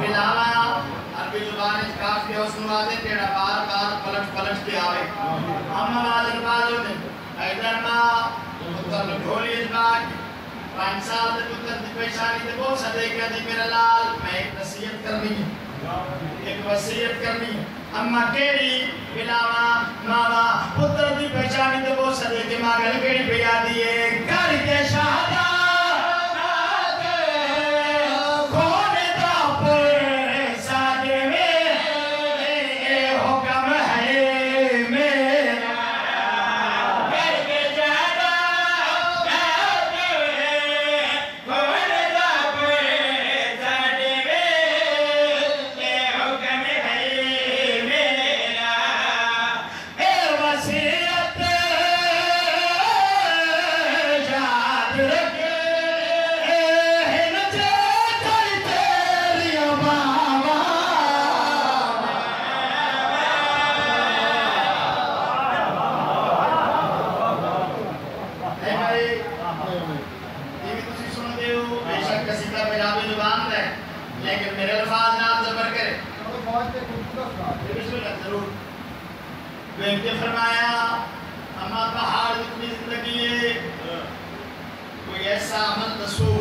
मिलावा अरबी जुबान इस काफी उसनुआ दे तेरा बार बार पलट पलट के आवे हम आवाज बाजो ने इधर मा उत्तर ढोली इस बात 5 साल तक उत्तर की परेशानी ते बहुत सदे के दी मेरा लाल मैं एक नसीहत करनी है एक वसीयत करनी है अम्मा केड़ी मिलावा मावा पुत्र की परेशानी ते बहुत सदे के मांगल केड़ी पिया दिए घर के शादा लेकिन मेरे अल्फाज नाम ज़बर करे बेटे फरमाया अम्मा पहाड़ जितनी जिंदगी है कोई ऐसा अमल दसो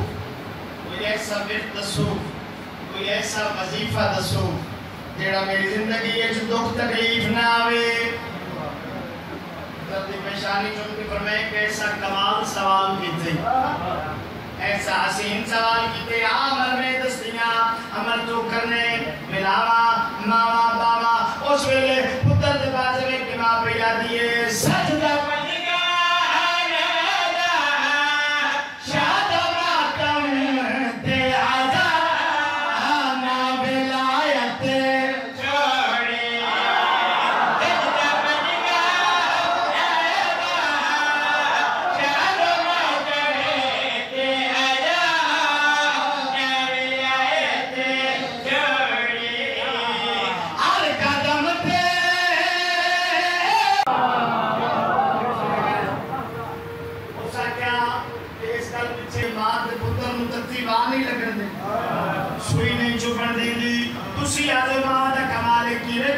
कोई ऐसा विर्द दसो कोई ऐसा वजीफा दसो जेड़ा मेरी जिंदगी है जो दुख तकलीफ ना आवे दर्द परेशानी चुन के फरमाए कैसा कमाल सवाल कीते ऐसा हसीन सवाल कीते अमल में दस्तियां अमल जो करने मिलावा मावा बाबा उस वेले पुत्र दे बाजवे के मां पे याद दिए सजदा सुई नहीं चुपन देंगी तुसी आदे मां दा कमाल की रे